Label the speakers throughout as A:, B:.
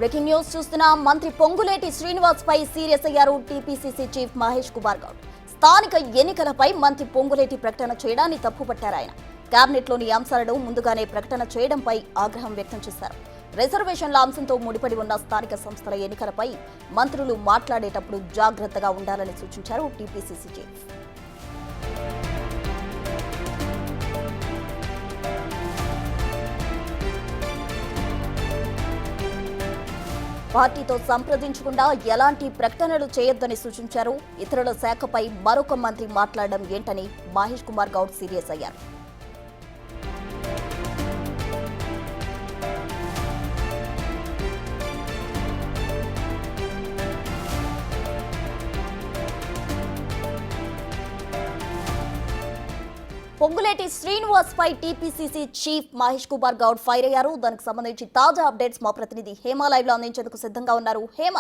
A: Breaking news చూస్తున్న మంత్రి పొంగులేటి శ్రీనివాస్ పై serious అయ్యారు టీపీసీసీ చీఫ్ మహేష్ కుమార్ గౌడ్. స్థానిక ఎన్నికలపై మంత్రి పొంగులేటి ప్రకటన చేయడాన్ని తప్పుపట్టారు. ఆయన కేబినెట్లోని అంశాలను ముందుగానే ప్రకటన చేయడంపై ఆగ్రహం వ్యక్తం చేశారు. రిజర్వేషన్ల అంశంతో ముడిపడి ఉన్న స్థానిక సంస్థల ఎన్నికలపై మంత్రులు మాట్లాడేటప్పుడు జాగ్రత్తగా ఉండాలని సూచించారు టీపీసీసీ చీఫ్. పార్టీతో సంప్రదించకుండా ఎలాంటి ప్రకటనలు చేయొద్దని సూచించారు. ఇతరుల శాఖపై మరొక మంత్రి మాట్లాడడం ఏంటని మహేష్ కుమార్ గౌడ్ సీరియస్ అయ్యారు. పొంగులేటి శ్రీనివాస్ పై TPCC chief Mahesh Kumar Goud fire అయ్యారు. దానికి సంబంధించి తాజా అప్డేట్స్ మా ప్రతినిధి హేమ లైవ్ లో అందించేందుకు సిద్ధంగా ఉన్నారు. హేమ,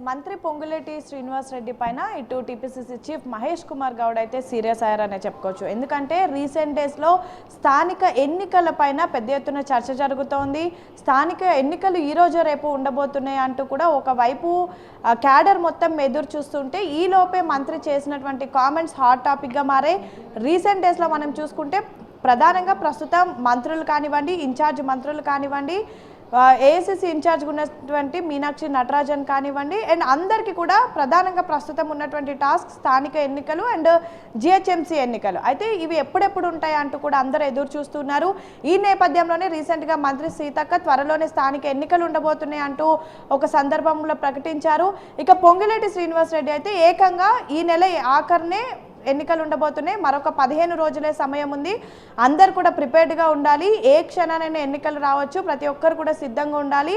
B: మంత్రి పొంగులేటి శ్రీనివాస్ రెడ్డి పైన ఇటు టీపీసీసీ చీఫ్ మహేష్ కుమార్ గౌడ్ అయితే సీరియస్ అయ్యారనే చెప్పుకోవచ్చు. ఎందుకంటే రీసెంట్ డేస్లో స్థానిక ఎన్నికల పైన పెద్ద ఎత్తున చర్చ జరుగుతోంది. స్థానిక ఎన్నికలు ఈ రోజు రేపు ఉండబోతున్నాయి అంటూ కూడా ఒకవైపు క్యాడర్ మొత్తం ఎదురు చూస్తుంటే ఈ లోపే మంత్రి చేసినటువంటి కామెంట్స్ హాట్ టాపిక్గా మారే. రీసెంట్ డేస్లో మనం చూసుకుంటే ప్రధానంగా ప్రస్తుతం మంత్రులు కానివ్వండి, ఇన్ఛార్జ్ మంత్రులు కానివ్వండి, ఏఐసిసి ఇన్ఛార్జ్ ఉన్నటువంటి మీనాక్షి నటరాజన్ కానివ్వండి, అండ్ అందరికీ కూడా ప్రధానంగా ప్రస్తుతం ఉన్నటువంటి టాస్క్ స్థానిక ఎన్నికలు అండ్ జిహెచ్ఎంసీ ఎన్నికలు. అయితే ఇవి ఎప్పుడెప్పుడు ఉంటాయి అంటూ కూడా అందరూ ఎదురు చూస్తున్నారు. ఈ నేపథ్యంలోనే రీసెంట్గా మంత్రి సీతక్క త్వరలోనే స్థానిక ఎన్నికలు ఉండబోతున్నాయి అంటూ ఒక సందర్భంలో ప్రకటించారు. ఇక పొంగులేటి శ్రీనివాస్ రెడ్డి అయితే ఏకంగా ఈ నెల ఆఖరినే ఎన్నికలు ఉండబోతున్నాయి, మరొక 15 రోజులే సమయం ఉంది, అందరు కూడా ప్రిపేర్డ్గా ఉండాలి, ఏ క్షణానైనా ఎన్నికలు రావచ్చు, ప్రతి ఒక్కరు కూడా సిద్ధంగా ఉండాలి,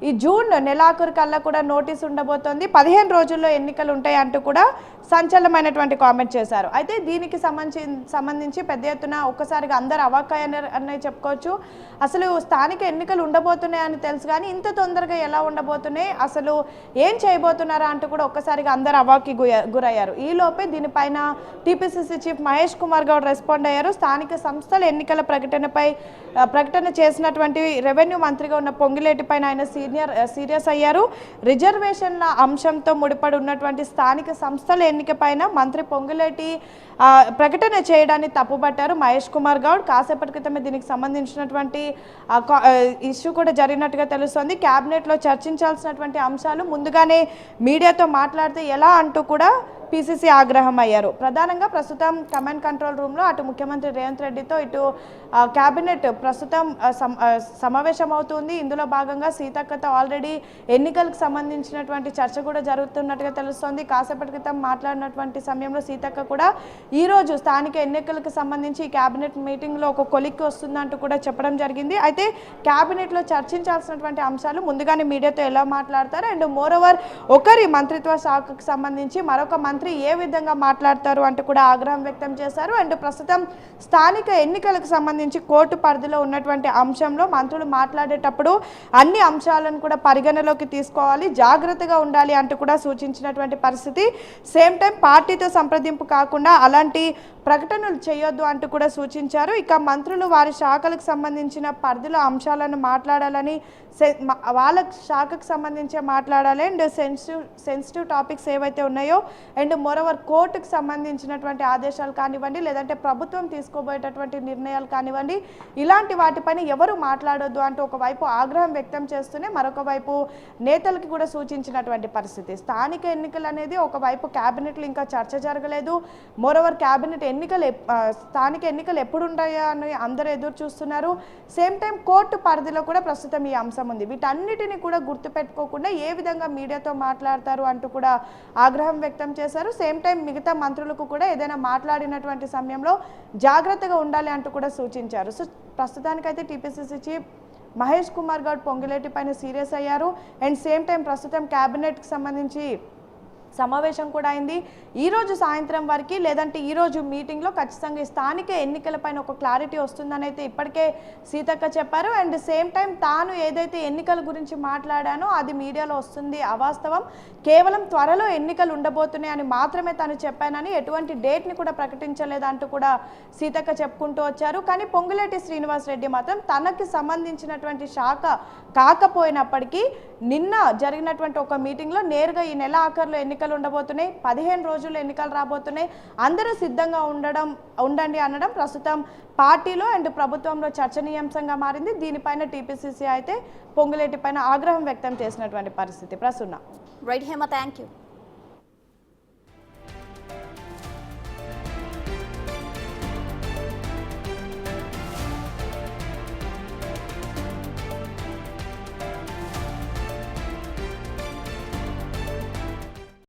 B: ఈ జూన్ నెలాఖరు కల్లా కూడా నోటీస్ ఉండబోతోంది, 15 రోజుల్లో ఎన్నికలు ఉంటాయి అంటూ కూడా సంచలనమైనటువంటి కామెంట్ చేశారు. అయితే దీనికి సంబంధించి పెద్ద ఎత్తున ఒక్కసారిగా అందరు అవాక్కయ్యారని చెప్పుకోవచ్చు. అసలు స్థానిక ఎన్నికలు ఉండబోతున్నాయని తెలుసు కానీ ఇంత తొందరగా ఎలా ఉండబోతున్నాయి, అసలు ఏం చేయబోతున్నారా అంటూ కూడా ఒక్కసారిగా అందరు అవాక్కి గురయ్యారు. ఈ లోపే దీనిపైన TPCC chief Mahesh Kumar Goud respond అయ్యారు. స్థానిక సంస్థల ఎన్నికల ప్రకటన చేసినటువంటి రెవెన్యూ మంత్రిగా ఉన్న పొంగులేటి పైన ఆయన సీరియస్ అయ్యారు. రిజర్వేషన్ల అంశంతో ముడిపడి ఉన్నటువంటి స్థానిక సంస్థల ఎన్నిక పైన మంత్రి పొంగులేటి ప్రకటన చేయడాన్ని తప్పుపట్టారు మహేష్ కుమార్ గౌడ్. కాసేపటి క్రితమే దీనికి సంబంధించినటువంటి ఇష్యూ కూడా జరిగినట్టుగా తెలుస్తోంది. క్యాబినెట్లో చర్చించాల్సినటువంటి అంశాలు ముందుగానే మీడియాతో మాట్లాడితే ఎలా అంటూ కూడా పీసీసీ ఆగ్రహం అయ్యారు. ప్రధానంగా ప్రస్తుతం కమాండ్ కంట్రోల్ రూమ్లో అటు ముఖ్యమంత్రి రేవంత్ రెడ్డితో ఇటు క్యాబినెట్ ప్రస్తుతం సమావేశం అవుతుంది. ఇందులో భాగంగా సీతక్కతో ఆల్రెడీ ఎన్నికలకు సంబంధించినటువంటి చర్చ కూడా జరుగుతున్నట్టుగా తెలుస్తోంది. కాసేపటి క్రితం మాట్లాడినటువంటి సమయంలో సీతక్క కూడా ఈరోజు స్థానిక ఎన్నికలకు సంబంధించి క్యాబినెట్ మీటింగ్లో ఒక కొలిక్కి వస్తుందంటూ కూడా చెప్పడం జరిగింది. అయితే క్యాబినెట్లో చర్చించాల్సినటువంటి అంశాలు ముందుగానే మీడియాతో ఎలా మాట్లాడతారు అండ్ మోరోవర్ ఒకరి మంత్రిత్వ శాఖకు సంబంధించి మరొక మంత్రి ఏ విధంగా మాట్లాడతారు అంటూ కూడా ఆగ్రహం వ్యక్తం చేశారు. అండ్ ప్రస్తుతం స్థానిక ఎన్నికలకు సంబంధించి కోర్టు పరిధిలో ఉన్నటువంటి అంశంలో మంత్రులు మాట్లాడేటప్పుడు అన్ని అంశాలను కూడా పరిగణలోకి తీసుకోవాలి, జాగ్రత్తగా ఉండాలి అంటూ కూడా సూచించినటువంటి పరిస్థితి. సేమ్ టైం పార్టీతో సంప్రదింపు కాకుండా అలాంటి ప్రకటనలు చేయొద్దు అంటూ కూడా సూచించారు. ఇక మంత్రులు వారి శాఖలకు సంబంధించిన పరిధిలో అంశాలను మాట్లాడాలని, వాళ్ళ శాఖకు సంబంధించే మాట్లాడాలి అండ్ సెన్సిటివ్ టాపిక్స్ ఏవైతే ఉన్నాయో అండ్ మోరోవర్ కోర్టుకు సంబంధించినటువంటి ఆదేశాలు కానివ్వండి, లేదంటే ప్రభుత్వం తీసుకోబోయేటటువంటి నిర్ణయాలు కానివ్వండి, ఇలాంటి వాటిపైన ఎవరు మాట్లాడొద్దు అంటూ ఒకవైపు ఆగ్రహం వ్యక్తం చేస్తూనే మరొక వైపు నేతలకి కూడా సూచించినటువంటి పరిస్థితి. స్థానిక ఎన్నికలు అనేది ఒకవైపు క్యాబినెట్లో ఇంకా చర్చ జరగలేదు. మోరోవర్ స్థానిక ఎన్నికలు ఎప్పుడు ఉంటాయా అని అందరూ ఎదురు చూస్తున్నారు. సేమ్ టైం కోర్టు పరిధిలో కూడా ప్రస్తుతం ఈ అంశం ఉంది. వీటన్నిటిని కూడా గుర్తుపెట్టుకోకుండా ఏ విధంగా మీడియాతో మాట్లాడతారు అంటూ కూడా ఆగ్రహం వ్యక్తం చేశారు. సేమ్ టైం మిగతా మంత్రులకు కూడా ఏదైనా మాట్లాడినటువంటి సమయంలో జాగ్రత్తగా ఉండాలి అంటూ కూడా సూచించారు. సో ప్రస్తుతానికైతే టీపీసీసీ చీఫ్ మహేష్ కుమార్ గౌడ్ పొంగులేటి పైన సీరియస్ అయ్యారు. అండ్ సేమ్ టైం ప్రస్తుతం క్యాబినెట్కి సంబంధించి సమావేశం కూడా అయింది. ఈరోజు సాయంత్రం వరకు లేదంటే ఈరోజు మీటింగ్లో ఖచ్చితంగా ఈ స్థానిక ఎన్నికలపైన ఒక క్లారిటీ వస్తుందని అయితే ఇప్పటికే సీతక్క చెప్పారు. అండ్ సేమ్ టైం తాను ఏదైతే ఎన్నికల గురించి మాట్లాడానో అది మీడియాలో వస్తుంది అవాస్తవం, కేవలం త్వరలో ఎన్నికలు ఉండబోతున్నాయని మాత్రమే తాను చెప్పానని, ఎటువంటి డేట్ని కూడా ప్రకటించలేదంటూ కూడా సీతక్క చెప్పుకుంటూ వచ్చారు. కానీ పొంగులేటి శ్రీనివాస్ రెడ్డి మాత్రం తనకి సంబంధించినటువంటి శాఖ కాకపోయినప్పటికీ నిన్న జరిగినటువంటి ఒక మీటింగ్లో నేరుగా ఈ నెల ఆఖరులో ఎన్నికలు ఉండబోతున్నాయి, 15 రోజుల్లో ఎన్నికలు రాబోతున్నాయి, అందరూ సిద్ధంగా ఉండండి అనడం ప్రస్తుతం పార్టీలో అండ్ ప్రభుత్వంలో చర్చనీయాంశంగా మారింది. దీనిపైన టీపీసీసీ అయితే పొంగులేటి పైన ఆగ్రహం వ్యక్తం చేసినటువంటి పరిస్థితి ప్రస్తుతం.
A: Right Hema, thank you.